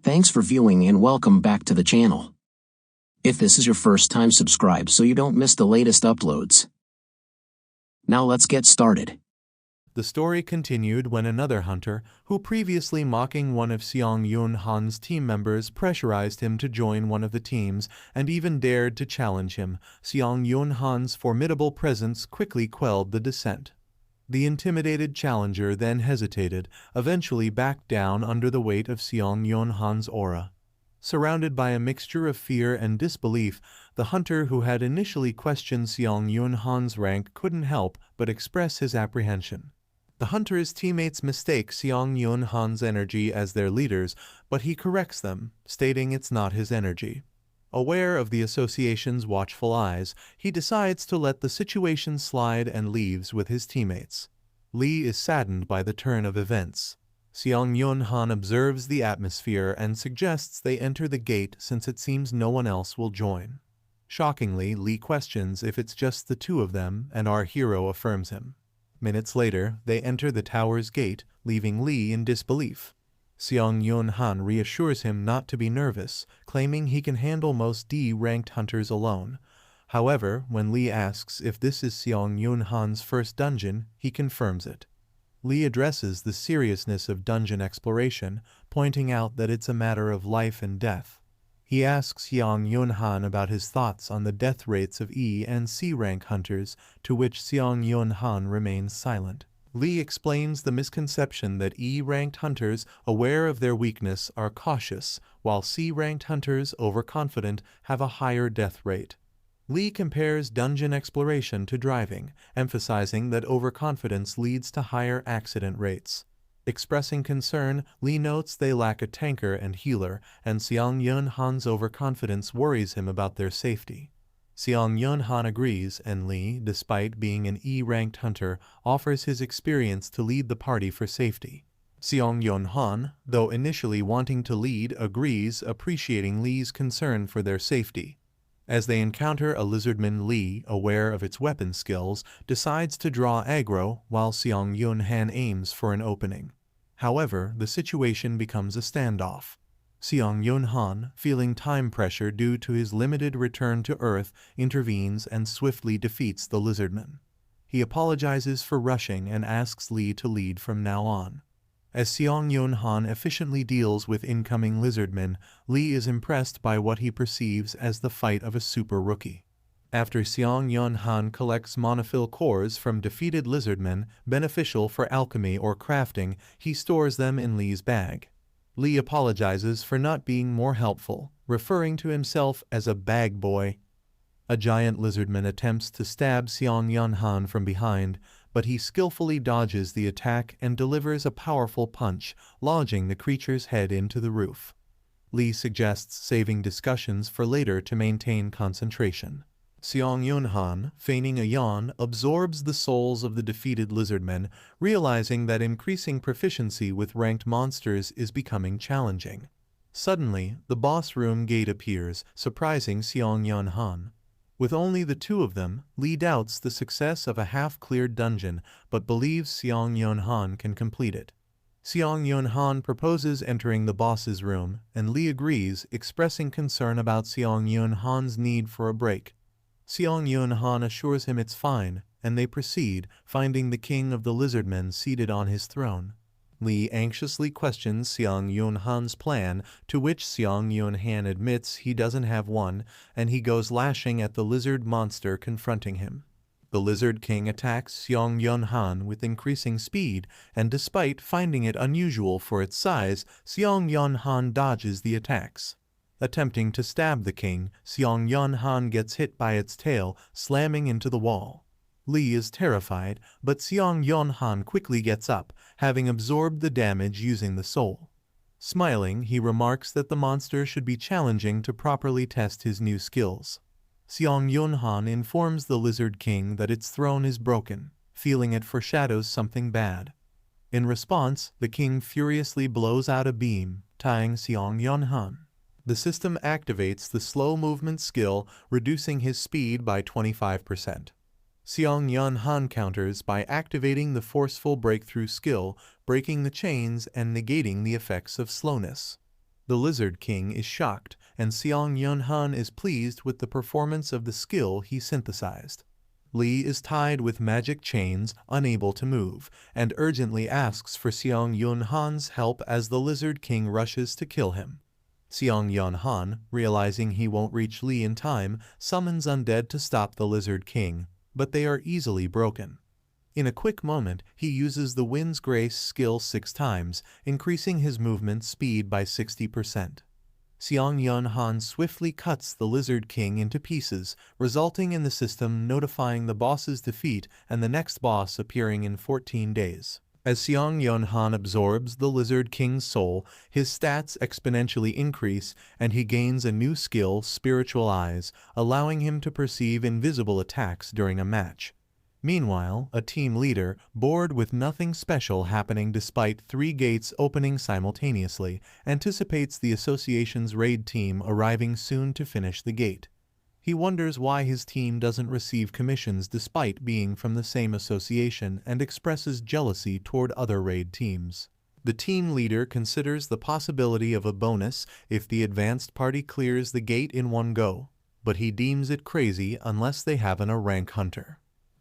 Thanks for viewing and welcome back to the channel. If this is your first time, subscribe so you don't miss the latest uploads. Now let's get started. The story continued when another hunter, who previously mocking one of Seong Yun Han's team members, pressurized him to join one of the teams and even dared to challenge him. Seong Yun Han's formidable presence quickly quelled the dissent. The intimidated challenger then hesitated, eventually backed down under the weight of Seong Yun Han's aura. Surrounded by a mixture of fear and disbelief, the hunter who had initially questioned Seong Yun Han's rank couldn't help but express his apprehension. The hunter's teammates mistake Seong Yun Han's energy as their leaders, but he corrects them, stating it's not his energy. Aware of the association's watchful eyes, he decides to let the situation slide and leaves with his teammates. Lee is saddened by the turn of events. Seong Yun Han observes the atmosphere and suggests they enter the gate since it seems no one else will join. Shockingly, Lee questions if it's just the two of them, and our hero affirms him. Minutes later, they enter the tower's gate, leaving Lee in disbelief. Seong Yun Han reassures him not to be nervous, claiming he can handle most D-ranked hunters alone. However, when Lee asks if this is Seong Yun Han's first dungeon, he confirms it. Lee addresses the seriousness of dungeon exploration, pointing out that it's a matter of life and death. He asks Seong Yun Han about his thoughts on the death rates of E and C rank hunters, to which Seong Yun Han remains silent. Lee explains the misconception that E-ranked hunters, aware of their weakness, are cautious, while C-ranked hunters, overconfident, have a higher death rate. Lee compares dungeon exploration to driving, emphasizing that overconfidence leads to higher accident rates. Expressing concern, Lee notes they lack a tanker and healer, and Seong Yun Han's overconfidence worries him about their safety. Seong Yun Han agrees, and Lee, despite being an E-ranked hunter, offers his experience to lead the party for safety. Seong Yun Han, though initially wanting to lead, agrees, appreciating Lee's concern for their safety. As they encounter a lizardman, Lee, aware of its weapon skills, decides to draw aggro while Seong Yun Han aims for an opening. However, the situation becomes a standoff. Seong Yun Han, feeling time pressure due to his limited return to Earth, intervenes and swiftly defeats the lizardman. He apologizes for rushing and asks Lee to lead from now on. As Seong Yun Han efficiently deals with incoming lizardmen, Lee is impressed by what he perceives as the fight of a super rookie. After Seong Yun Han collects monophyll cores from defeated lizardmen, beneficial for alchemy or crafting, he stores them in Lee's bag. Lee apologizes for not being more helpful, referring to himself as a bag boy. A giant lizardman attempts to stab Seong Yun Han from behind, but he skillfully dodges the attack and delivers a powerful punch, lodging the creature's head into the roof. Lee suggests saving discussions for later to maintain concentration. Seong Yun Han, feigning a yawn, absorbs the souls of the defeated lizardmen, realizing that increasing proficiency with ranked monsters is becoming challenging. Suddenly, the boss room gate appears, surprising Seong Yun Han. With only the two of them, Lee doubts the success of a half-cleared dungeon, but believes Seong Yun Han can complete it. Seong Yun Han proposes entering the boss's room, and Lee agrees, expressing concern about Seong Yun Han's need for a break. Seong Yun Han assures him it's fine, and they proceed, finding the king of the lizardmen seated on his throne. Lee anxiously questions Seong Yun Han's plan, to which Seong Yun Han admits he doesn't have one, and he goes lashing at the lizard monster confronting him. The lizard king attacks Seong Yun Han with increasing speed, and despite finding it unusual for its size, Seong Yun Han dodges the attacks. Attempting to stab the king, Seong Yun Han gets hit by its tail, slamming into the wall. Lee is terrified, but Seong Yun Han quickly gets up, having absorbed the damage using the soul. Smiling, he remarks that the monster should be challenging to properly test his new skills. Seong Yun Han informs the Lizard King that its throne is broken, feeling it foreshadows something bad. In response, the king furiously blows out a beam, tying Seong Yun Han. The system activates the slow movement skill, reducing his speed by 25%. Seong Yun Han counters by activating the forceful breakthrough skill, breaking the chains and negating the effects of slowness. The Lizard King is shocked, and Seong Yun-han is pleased with the performance of the skill he synthesized. Lee is tied with magic chains, unable to move, and urgently asks for Seong Yun-han's help as the Lizard King rushes to kill him. Seong Yun-han, realizing he won't reach Lee in time, summons undead to stop the Lizard King, but they are easily broken. In a quick moment, he uses the Wind's Grace skill 6 times, increasing his movement speed by 60%. Seong Yun-han swiftly cuts the Lizard King into pieces, resulting in the system notifying the boss's defeat and the next boss appearing in 14 days. As Seong Yun-han absorbs the Lizard King's soul, his stats exponentially increase, and he gains a new skill, Spiritual Eyes, allowing him to perceive invisible attacks during a match. Meanwhile, a team leader, bored with nothing special happening despite 3 gates opening simultaneously, anticipates the association's raid team arriving soon to finish the gate. He wonders why his team doesn't receive commissions despite being from the same association and expresses jealousy toward other raid teams. The team leader considers the possibility of a bonus if the advanced party clears the gate in one go, but he deems it crazy unless they have a rank hunter.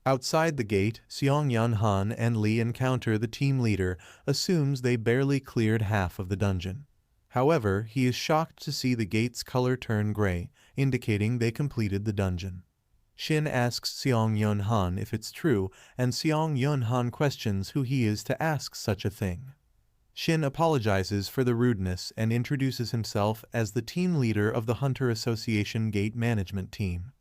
Outside the gate, Seong Yun-han and Lee encounter the team leader, assumes they barely cleared half of the dungeon. However, he is shocked to see the gate's color turn gray, indicating they completed the dungeon. Shin asks Seong Yun-han if it's true, and Seong Yun-han questions who he is to ask such a thing. Shin apologizes for the rudeness and introduces himself as the team leader of the Hunter Association Gate Management Team.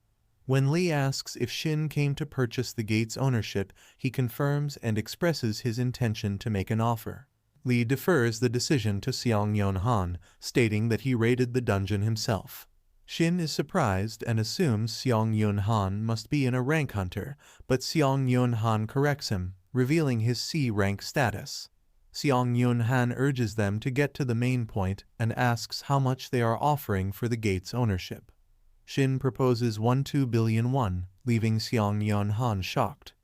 When Lee asks if Shin came to purchase the gate's ownership, he confirms and expresses his intention to make an offer. Lee defers the decision to Seong Yun-han, stating that he raided the dungeon himself. Shin is surprised and assumes Seong Yun-han must be a rank hunter, but Seong Yun-han corrects him, revealing his C rank status. Seong Yun-han urges them to get to the main point and asks how much they are offering for the gate's ownership. Shin proposes 12 billion won, leaving Seong Yun-han shocked.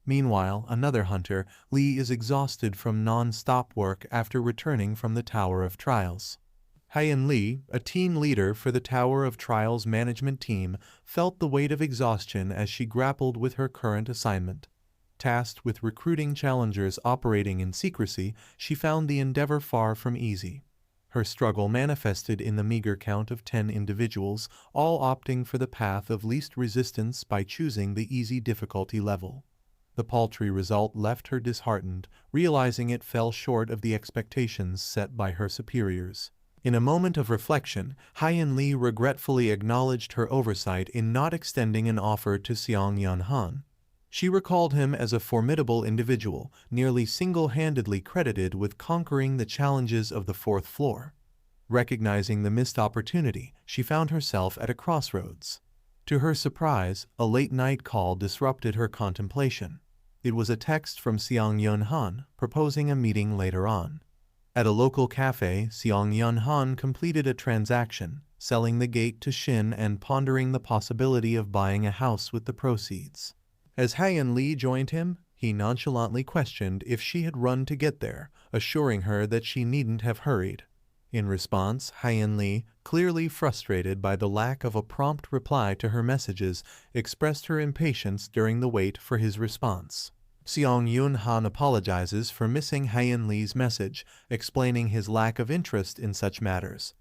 Meanwhile, another hunter, Lee, is exhausted from non-stop work after returning from the Tower of Trials. Hyeon Lee, a team leader for the Tower of Trials management team, felt the weight of exhaustion as she grappled with her current assignment. Tasked with recruiting challengers operating in secrecy, she found the endeavor far from easy. Her struggle manifested in the meager count of 10 individuals, all opting for the path of least resistance by choosing the easy difficulty level. The paltry result left her disheartened, realizing it fell short of the expectations set by her superiors. In a moment of reflection, Hyeon Lee regretfully acknowledged her oversight in not extending an offer to Seong Yun-han. She recalled him as a formidable individual, nearly single-handedly credited with conquering the challenges of the 4th floor. Recognizing the missed opportunity, she found herself at a crossroads. To her surprise, a late-night call disrupted her contemplation. It was a text from Seong Yun-han, proposing a meeting later on. At a local cafe, Seong Yun-han completed a transaction, selling the gate to Shin and pondering the possibility of buying a house with the proceeds. As Hyeon Lee joined him, he nonchalantly questioned if she had run to get there, assuring her that she needn't have hurried. In response, Hyeon Lee, clearly frustrated by the lack of a prompt reply to her messages, expressed her impatience during the wait for his response. Seong Yun-han apologizes for missing Hyeon Lee's message, explaining his lack of interest in such matters.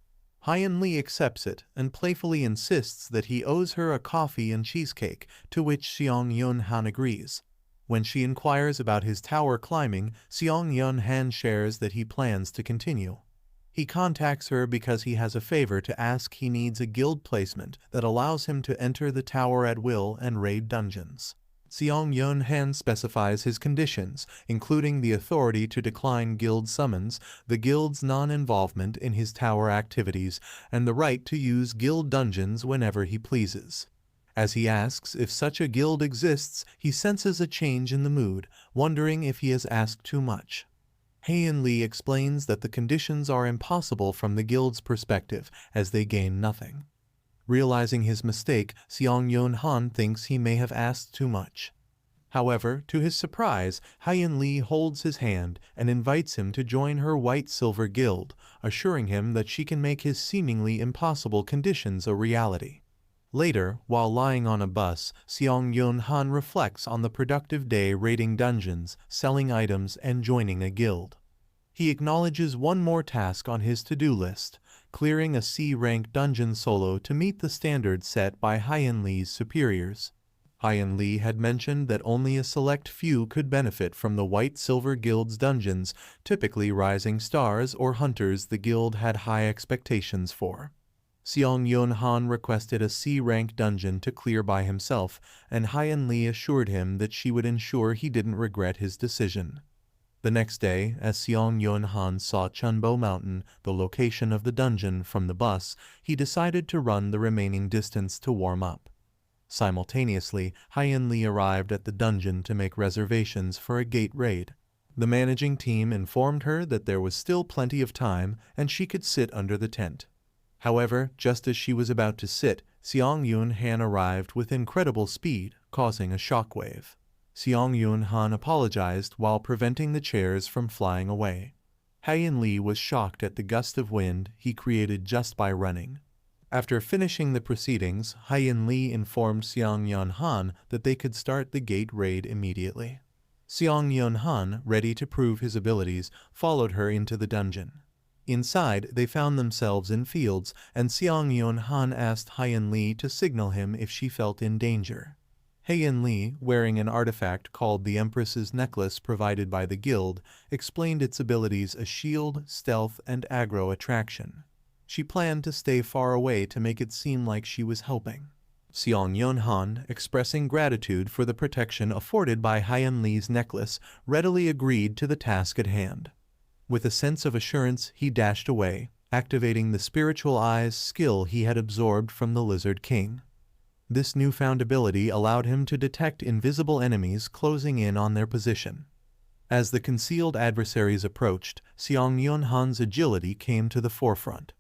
Hyeon Lee accepts it and playfully insists that he owes her a coffee and cheesecake, to which Seong Yun-han agrees. When she inquires about his tower climbing, Seong Yun-han shares that he plans to continue. He contacts her because he has a favor to ask. He needs a guild placement that allows him to enter the tower at will and raid dungeons. Seong Yun-han specifies his conditions, including the authority to decline guild summons, the guild's non-involvement in his tower activities, and the right to use guild dungeons whenever he pleases. As he asks if such a guild exists, he senses a change in the mood, wondering if he has asked too much. Hyeon Lee explains that the conditions are impossible from the guild's perspective, as they gain nothing. Realizing his mistake, Seong Yun-han thinks he may have asked too much. However, to his surprise, Hyen Li holds his hand and invites him to join her white-silver guild, assuring him that she can make his seemingly impossible conditions a reality. Later, while lying on a bus, Seong Yun Han reflects on the productive day raiding dungeons, selling items, and joining a guild. He acknowledges one more task on his to-do list, clearing a C-rank dungeon solo to meet the standards set by Hyen Li's superiors. Hyen Li had mentioned that only a select few could benefit from the White-Silver Guild's dungeons, typically rising stars or hunters the guild had high expectations for. Seong Yun Han requested a C-rank dungeon to clear by himself, and Hyen Li assured him that she would ensure he didn't regret his decision. The next day, as Seong Yun Han saw Chunbo Mountain, the location of the dungeon, from the bus, he decided to run the remaining distance to warm up. Simultaneously, Hyen Li arrived at the dungeon to make reservations for a gate raid. The managing team informed her that there was still plenty of time and she could sit under the tent. However, just as she was about to sit, Seong Yun Han arrived with incredible speed, causing a shockwave. Seong Yun Han apologized while preventing the chairs from flying away. Hyen Li was shocked at the gust of wind he created just by running. After finishing the proceedings, Hyen Li informed Seong Yun Han that they could start the gate raid immediately. Seong Yun Han, ready to prove his abilities, followed her into the dungeon. Inside, they found themselves in fields, and Seong Yun Han asked Hyen Li to signal him if she felt in danger. Hyen Li, wearing an artifact called the Empress's Necklace provided by the guild, explained its abilities as shield, stealth, and aggro attraction. She planned to stay far away to make it seem like she was helping. Seong Yun Han, expressing gratitude for the protection afforded by Hyen Li's necklace, readily agreed to the task at hand. With a sense of assurance, he dashed away, activating the spiritual eyes skill he had absorbed from the Lizard King. This newfound ability allowed him to detect invisible enemies closing in on their position. As the concealed adversaries approached, Seong Yun Han's agility came to the forefront.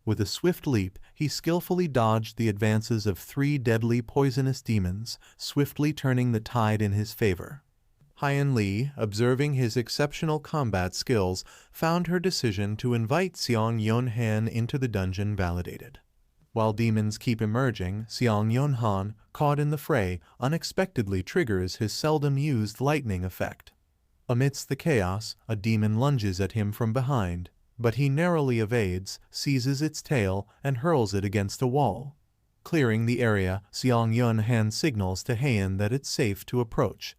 With a swift leap, he skillfully dodged the advances of 3 deadly poisonous demons, swiftly turning the tide in his favor. Hyen Li, observing his exceptional combat skills, found her decision to invite Seong Yun Han into the dungeon validated. While demons keep emerging, Seong Yun Han, caught in the fray, unexpectedly triggers his seldom-used lightning effect. Amidst the chaos, a demon lunges at him from behind, but he narrowly evades, seizes its tail, and hurls it against a wall. Clearing the area, Seong Yun Han signals to Hyen that it's safe to approach.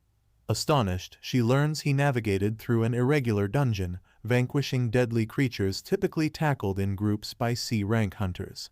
Astonished, she learns he navigated through an irregular dungeon, vanquishing deadly creatures typically tackled in groups by C-rank hunters.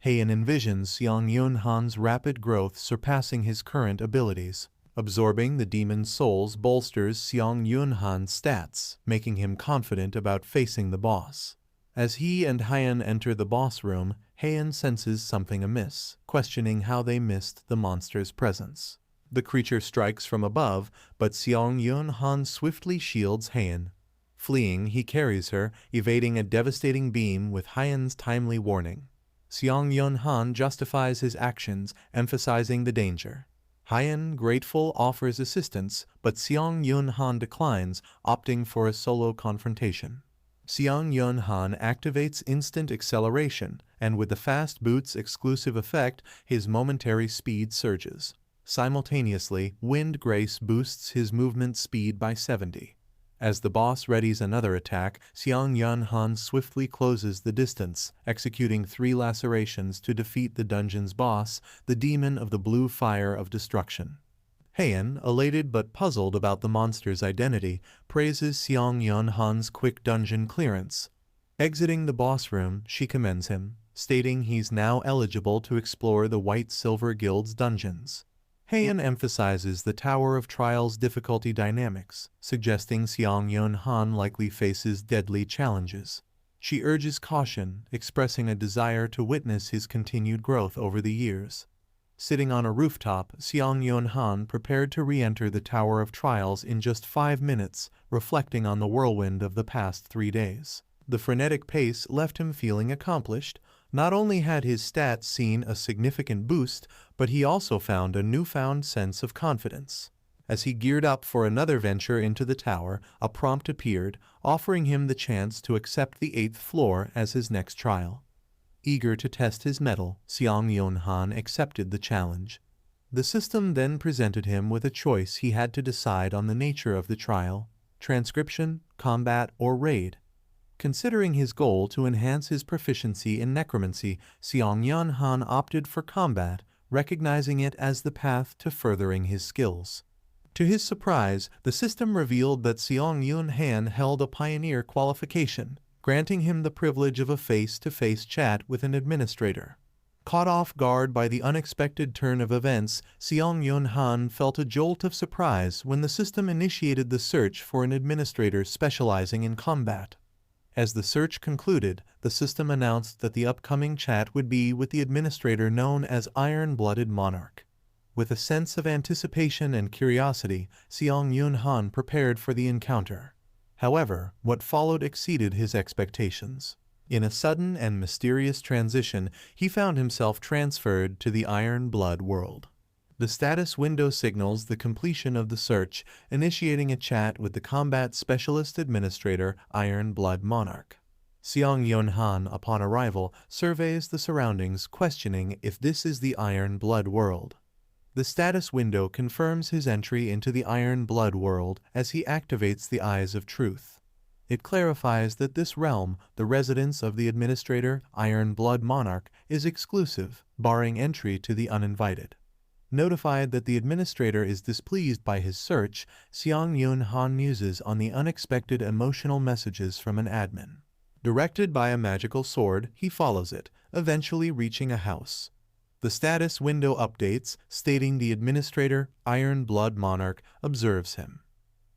Hyen envisions Seong Yun Han's rapid growth surpassing his current abilities. Absorbing the demon's souls bolsters Seong Yun Han's stats, making him confident about facing the boss. As he and Hyen enter the boss room, Hyen senses something amiss, questioning how they missed the monster's presence. The creature strikes from above, but Seong Yun Han swiftly shields Hyen. Fleeing, he carries her, evading a devastating beam with Hyen's timely warning. Seong Yun Han justifies his actions, emphasizing the danger. Hyen, grateful, offers assistance, but Seong Yun Han declines, opting for a solo confrontation. Seong Yun Han activates instant acceleration, and with the fast boot's exclusive effect, his momentary speed surges. Simultaneously, Wind Grace boosts his movement speed by 70. As the boss readies another attack, Seong Yun Han swiftly closes the distance, executing 3 lacerations to defeat the dungeon's boss, the demon of the blue fire of destruction. Hyen, elated but puzzled about the monster's identity, praises Seong Yun Han's quick dungeon clearance. Exiting the boss room, she commends him, stating he's now eligible to explore the White-Silver Guild's dungeons. Hyen emphasizes the Tower of Trial's difficulty dynamics, suggesting Seong Yun Han likely faces deadly challenges. She urges caution, expressing a desire to witness his continued growth over the years. Sitting on a rooftop, Seong Yun Han prepared to re-enter the Tower of Trials in just 5 minutes, reflecting on the whirlwind of the past 3 days. The frenetic pace left him feeling accomplished. Not only had his stats seen a significant boost, but he also found a newfound sense of confidence. As he geared up for another venture into the tower, a prompt appeared, offering him the chance to accept the 8th floor as his next trial. Eager to test his mettle, Seong Yun-han accepted the challenge. The system then presented him with a choice. He had to decide on the nature of the trial: transcription, combat, or raid. Considering his goal to enhance his proficiency in necromancy, Seong Yun-han opted for combat, recognizing it as the path to furthering his skills. To his surprise, the system revealed that Seong Yun-han held a pioneer qualification, granting him the privilege of a face-to-face chat with an administrator. Caught off guard by the unexpected turn of events, Seong Yun-han felt a jolt of surprise when the system initiated the search for an administrator specializing in combat. As the search concluded, the system announced that the upcoming chat would be with the administrator known as Iron-Blooded Monarch. With a sense of anticipation and curiosity, Seong Yun-han prepared for the encounter. However, what followed exceeded his expectations. In a sudden and mysterious transition, he found himself transferred to the Iron Blood world. The status window signals the completion of the search, initiating a chat with the combat specialist administrator, Iron Blood Monarch. Seong Yun-han, upon arrival, surveys the surroundings, questioning if this is the Iron Blood world. The status window confirms his entry into the Iron Blood world as he activates the Eyes of Truth. It clarifies that this realm, the residence of the administrator, Iron Blood Monarch, is exclusive, barring entry to the uninvited. Notified that the administrator is displeased by his search, Seong Yun-han muses on the unexpected emotional messages from an admin. Directed by a magical sword, he follows it, eventually reaching a house. The status window updates, stating the administrator, Iron Blood Monarch, observes him.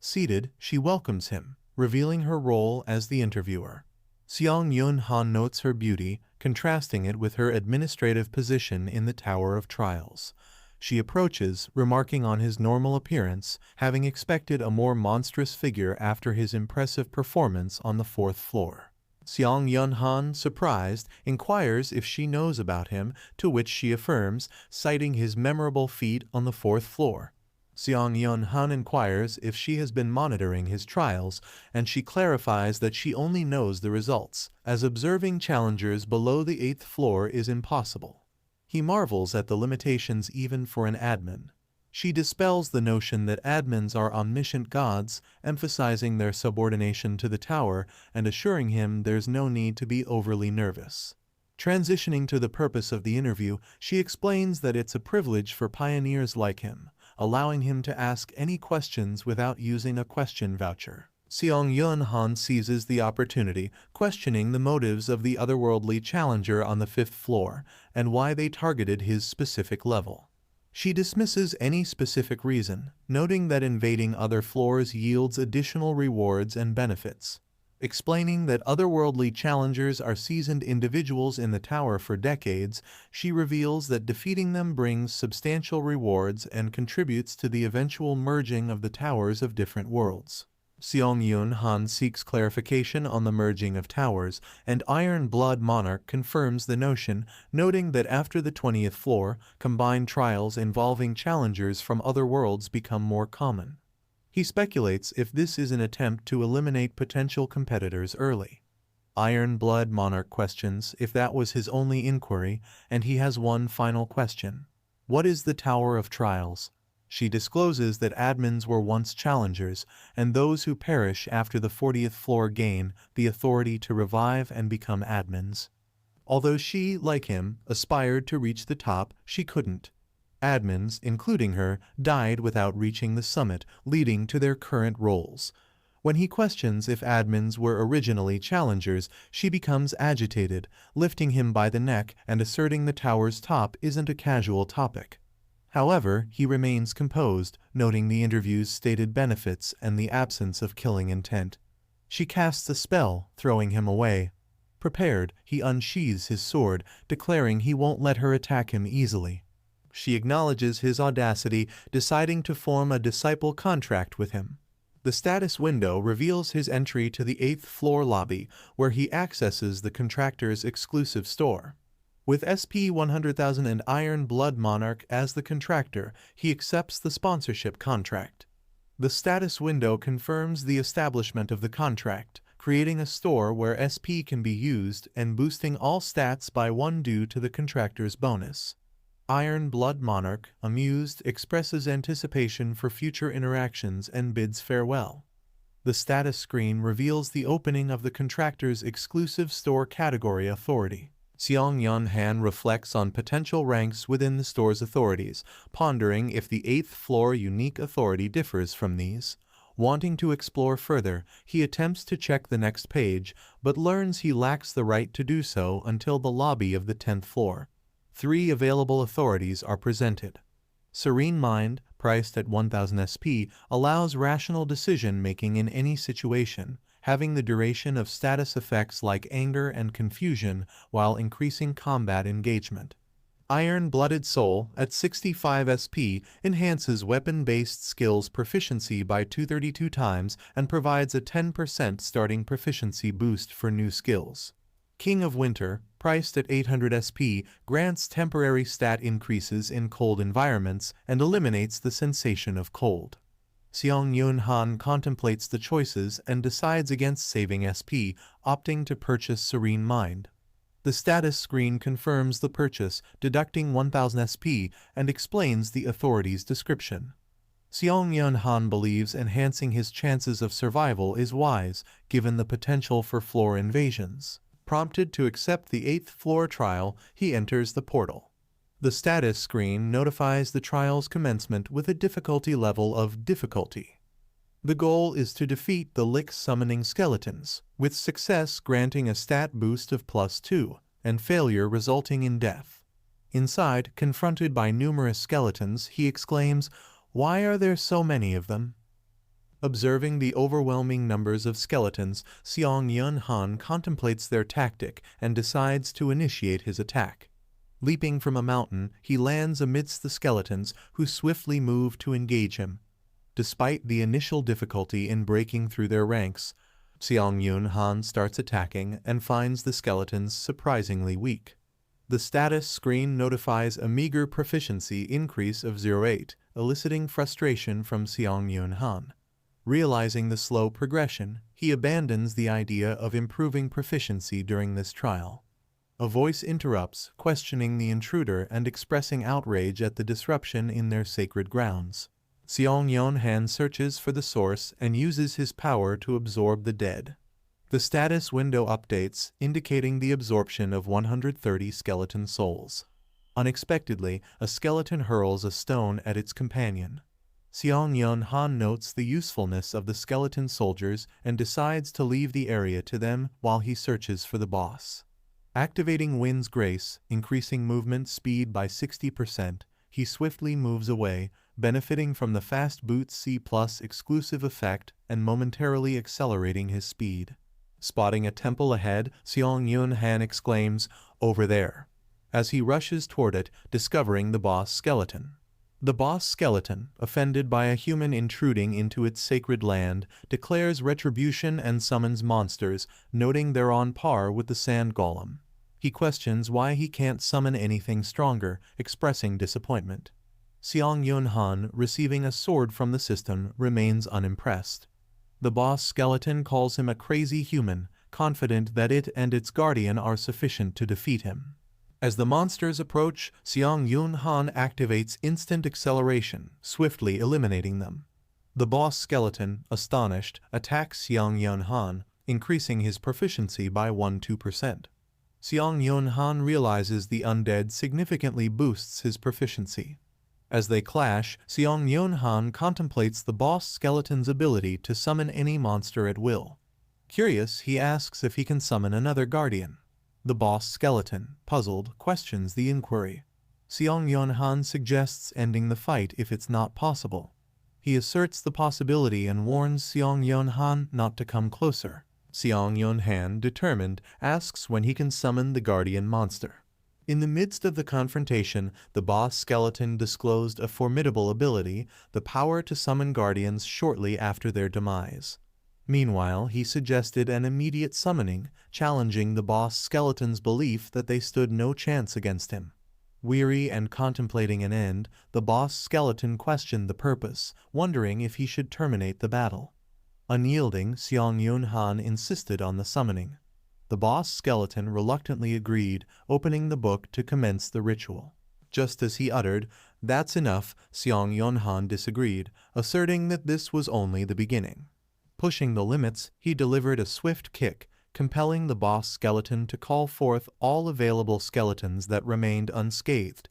Seated, she welcomes him, revealing her role as the interviewer. Seong Yun-han notes her beauty, contrasting it with her administrative position in the Tower of Trials. She approaches, remarking on his normal appearance, having expected a more monstrous figure after his impressive performance on the 4th floor. Seong Yun-han, surprised, inquires if she knows about him, to which she affirms, citing his memorable feat on the 4th floor. Seong Yun-han inquires if she has been monitoring his trials, and she clarifies that she only knows the results, as observing challengers below the 8th floor is impossible. He marvels at the limitations even for an admin. She dispels the notion that admins are omniscient gods, emphasizing their subordination to the tower and assuring him there's no need to be overly nervous. Transitioning to the purpose of the interview, she explains that it's a privilege for pioneers like him, allowing him to ask any questions without using a question voucher. Seong Yun-han seizes the opportunity, questioning the motives of the otherworldly challenger on the 5th floor and why they targeted his specific level. She dismisses any specific reason, noting that invading other floors yields additional rewards and benefits. Explaining that otherworldly challengers are seasoned individuals in the tower for decades, she reveals that defeating them brings substantial rewards and contributes to the eventual merging of the towers of different worlds. Seong Yun-han seeks clarification on the merging of towers, and Iron Blood Monarch confirms the notion, noting that after the 20th floor, combined trials involving challengers from other worlds become more common. He speculates if this is an attempt to eliminate potential competitors early. Iron Blood Monarch questions if that was his only inquiry, and he has one final question. What is the Tower of Trials? She discloses that admins were once challengers, and those who perish after the 40th floor gain the authority to revive and become admins. Although she, like him, aspired to reach the top, she couldn't. Admins, including her, died without reaching the summit, leading to their current roles. When he questions if admins were originally challengers, she becomes agitated, lifting him by the neck and asserting the tower's top isn't a casual topic. However, he remains composed, noting the interview's stated benefits and the absence of killing intent. She casts a spell, throwing him away. Prepared, he unsheathes his sword, declaring he won't let her attack him easily. She acknowledges his audacity, deciding to form a disciple contract with him. The status window reveals his entry to the 8th floor lobby, where he accesses the contractor's exclusive store. With SP 100,000 and Iron Blood Monarch as the contractor, he accepts the sponsorship contract. The status window confirms the establishment of the contract, creating a store where SP can be used and boosting all stats by 1 due to the contractor's bonus. Iron Blood Monarch, amused, expresses anticipation for future interactions and bids farewell. The status screen reveals the opening of the contractor's exclusive store category authority. Seong Han reflects on potential ranks within the store's authorities, pondering if the 8th floor unique authority differs from these. Wanting to explore further, he attempts to check the next page, but learns he lacks the right to do so until the lobby of the 10th floor. 3 available authorities are presented. Serene Mind, priced at 1000 SP, allows rational decision-making in any situation, having the duration of status effects like anger and confusion while increasing combat engagement. Iron-Blooded Soul, at 65 SP, enhances weapon-based skills proficiency by 232 times and provides a 10% starting proficiency boost for new skills. King of Winter, priced at 800 SP, grants temporary stat increases in cold environments and eliminates the sensation of cold. Seong Han contemplates the choices and decides against saving SP, opting to purchase Serene Mind. The status screen confirms the purchase, deducting 1000 SP, and explains the authority's description. Seong Han believes enhancing his chances of survival is wise, given the potential for floor invasions. Prompted to accept the 8th floor trial, he enters the portal. The status screen notifies the trial's commencement with a difficulty level of difficulty. The goal is to defeat the Lick summoning skeletons, with success granting a stat boost of +2, and failure resulting in death. Inside, confronted by numerous skeletons, he exclaims, "Why are there so many of them?" Observing the overwhelming numbers of skeletons, Seong Han contemplates their tactic and decides to initiate his attack. Leaping from a mountain, he lands amidst the skeletons, who swiftly move to engage him. Despite the initial difficulty in breaking through their ranks, Seong Han starts attacking and finds the skeletons surprisingly weak. The status screen notifies a meager proficiency increase of 0.8, eliciting frustration from Seong Han. Realizing the slow progression, he abandons the idea of improving proficiency during this trial. A voice interrupts, questioning the intruder and expressing outrage at the disruption in their sacred grounds. Seong Han searches for the source and uses his power to absorb the dead. The status window updates, indicating the absorption of 130 skeleton souls. Unexpectedly, a skeleton hurls a stone at its companion. Seong Han notes the usefulness of the skeleton soldiers and decides to leave the area to them while he searches for the boss. Activating Wind's Grace, increasing movement speed by 60%, he swiftly moves away, benefiting from the Fast Boots C+ exclusive effect and momentarily accelerating his speed. Spotting a temple ahead, Seong Han exclaims, "Over there," as he rushes toward it, discovering the boss skeleton. The boss skeleton, offended by a human intruding into its sacred land, declares retribution and summons monsters, noting they're on par with the sand golem. He questions why he can't summon anything stronger, expressing disappointment. Seong Han, receiving a sword from the system, remains unimpressed. The boss skeleton calls him a crazy human, confident that it and its guardian are sufficient to defeat him. As the monsters approach, Seong Han activates instant acceleration, swiftly eliminating them. The boss skeleton, astonished, attacks Seong Han, increasing his proficiency by 1-2%. Seong Han realizes the undead significantly boosts his proficiency. As they clash, Seong Han contemplates the boss skeleton's ability to summon any monster at will. Curious, he asks if he can summon another guardian. The boss skeleton, puzzled, questions the inquiry. Seong Han suggests ending the fight if it's not possible. He asserts the possibility and warns Seong Han not to come closer. Seong Han, determined, asks when he can summon the guardian monster. In the midst of the confrontation, the boss skeleton disclosed a formidable ability, the power to summon guardians shortly after their demise. Meanwhile, he suggested an immediate summoning, challenging the boss skeleton's belief that they stood no chance against him. Weary and contemplating an end, the boss skeleton questioned the purpose, wondering if he should terminate the battle. Unyielding, Seong Yun Han insisted on the summoning. The boss skeleton reluctantly agreed, opening the book to commence the ritual. Just as he uttered, "That's enough," Seong Yun Han disagreed, asserting that this was only the beginning. Pushing the limits, he delivered a swift kick, compelling the boss skeleton to call forth all available skeletons that remained unscathed.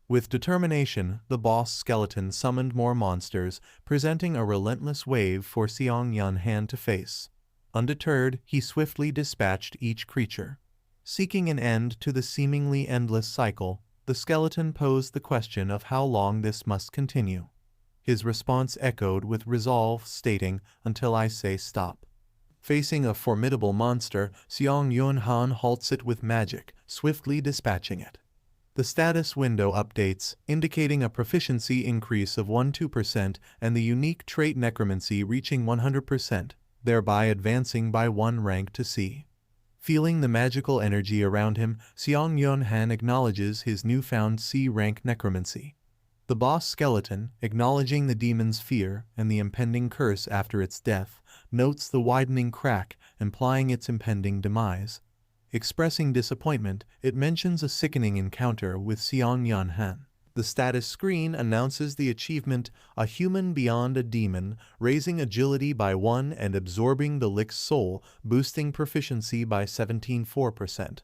With determination, the boss skeleton summoned more monsters, presenting a relentless wave for Seong Yun Han to face. Undeterred, he swiftly dispatched each creature. Seeking an end to the seemingly endless cycle, the skeleton posed the question of how long this must continue. His response echoed with resolve, stating, "Until I say stop." Facing a formidable monster, Seong Yun Han halts it with magic, swiftly dispatching it. The status window updates, indicating a proficiency increase of 1-2% and the unique trait Necromancy reaching 100%, thereby advancing by 1 rank to C. Feeling the magical energy around him, Seong Yun Han acknowledges his newfound C-rank Necromancy. The boss skeleton, acknowledging the demon's fear and the impending curse after its death, notes the widening crack, implying its impending demise. Expressing disappointment, it mentions a sickening encounter with Seong Yun Han. The status screen announces the achievement, "A Human Beyond a Demon," raising agility by 1 and absorbing the Lick's soul, boosting proficiency by 17.4%.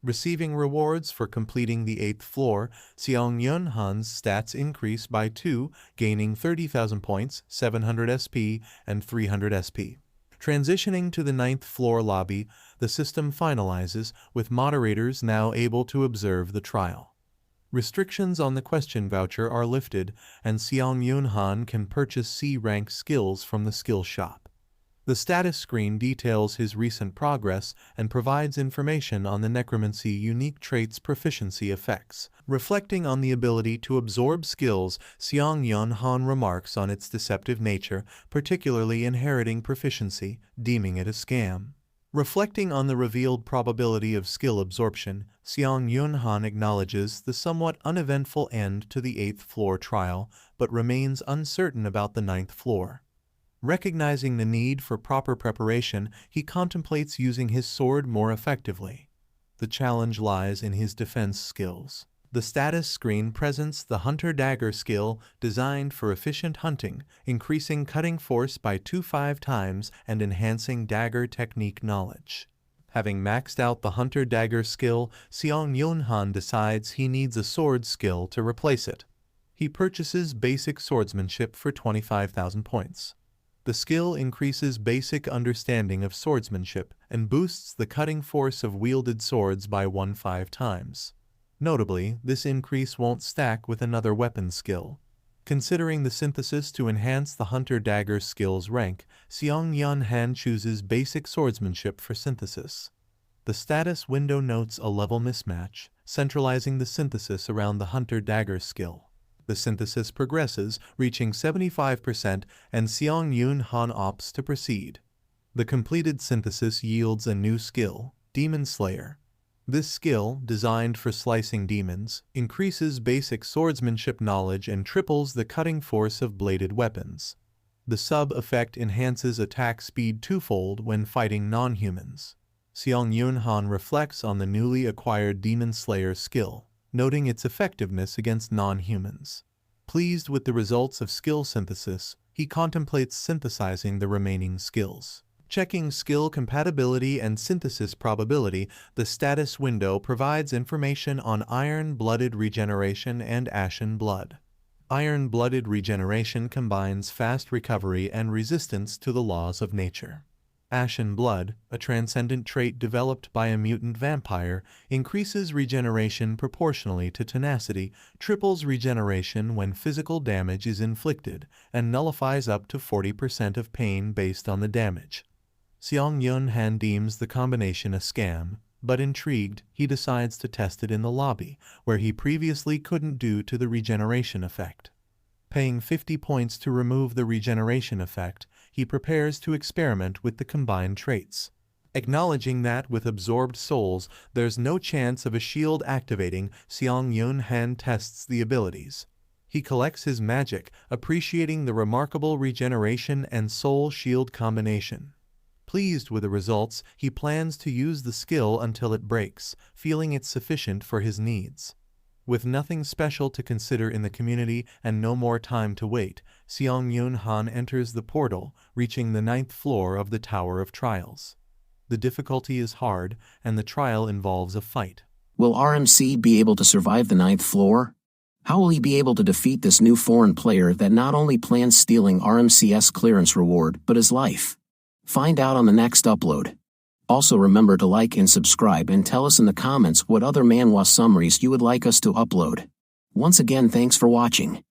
Receiving rewards for completing the 8th floor, Seong Yun Han's stats increase by 2, gaining 30,000 points, 700 SP, and 300 SP. Transitioning to the 9th floor lobby, the system finalizes, with moderators now able to observe the trial. Restrictions on the question voucher are lifted, and Seong Yun Han can purchase C-rank skills from the skill shop. The status screen details his recent progress and provides information on the Necromancy unique trait's proficiency effects. Reflecting on the ability to absorb skills, Seong Yun Han remarks on its deceptive nature, particularly inheriting proficiency, deeming it a scam. Reflecting on the revealed probability of skill absorption, Seong Yun Han acknowledges the somewhat uneventful end to the 8th floor trial, but remains uncertain about the 9th floor. Recognizing the need for proper preparation, he contemplates using his sword more effectively. The challenge lies in his defense skills. The status screen presents the Hunter Dagger skill, designed for efficient hunting, increasing cutting force by 2.5 times and enhancing dagger technique knowledge. Having maxed out the Hunter Dagger skill, Seong Yun Han decides he needs a sword skill to replace it. He purchases Basic Swordsmanship for 25,000 points. The skill increases basic understanding of swordsmanship and boosts the cutting force of wielded swords by 1.5 times. Notably, this increase won't stack with another weapon skill. Considering the synthesis to enhance the Hunter Dagger skill's rank, Seong Yun Han chooses Basic Swordsmanship for synthesis. The status window notes a level mismatch, centralizing the synthesis around the Hunter Dagger skill. The synthesis progresses, reaching 75%, and Seong Yun Han opts to proceed. The completed synthesis yields a new skill, Demon Slayer. This skill, designed for slicing demons, increases basic swordsmanship knowledge and triples the cutting force of bladed weapons. The sub-effect enhances attack speed twofold when fighting non-humans. Seong Yun Han reflects on the newly acquired Demon Slayer skill, noting its effectiveness against non-humans. Pleased with the results of skill synthesis, he contemplates synthesizing the remaining skills. Checking skill compatibility and synthesis probability, the status window provides information on Iron-Blooded Regeneration and Ashen Blood. Iron-Blooded Regeneration combines fast recovery and resistance to the laws of nature. Ashen Blood, a transcendent trait developed by a mutant vampire, increases regeneration proportionally to tenacity, triples regeneration when physical damage is inflicted, and nullifies up to 40% of pain based on the damage. Seong Yun Han deems the combination a scam, but intrigued, he decides to test it in the lobby, where he previously couldn't due to the regeneration effect. Paying 50 points to remove the regeneration effect, he prepares to experiment with the combined traits. Acknowledging that with absorbed souls there's no chance of a shield activating, Seong-Yoon Han tests the abilities. He collects his magic, appreciating the remarkable regeneration and soul shield combination. Pleased with the results, he plans to use the skill until it breaks, feeling it's sufficient for his needs. With nothing special to consider in the community and no more time to wait, Seong-Yoon Han enters the portal, reaching the 9th floor of the Tower of Trials. The difficulty is hard, and the trial involves a fight. Will RMC be able to survive the 9th floor? How will he be able to defeat this new foreign player that not only plans stealing RMC's clearance reward but his life? Find out on the next upload. Also remember to like and subscribe and tell us in the comments what other manhwa summaries you would like us to upload. Once again, thanks for watching.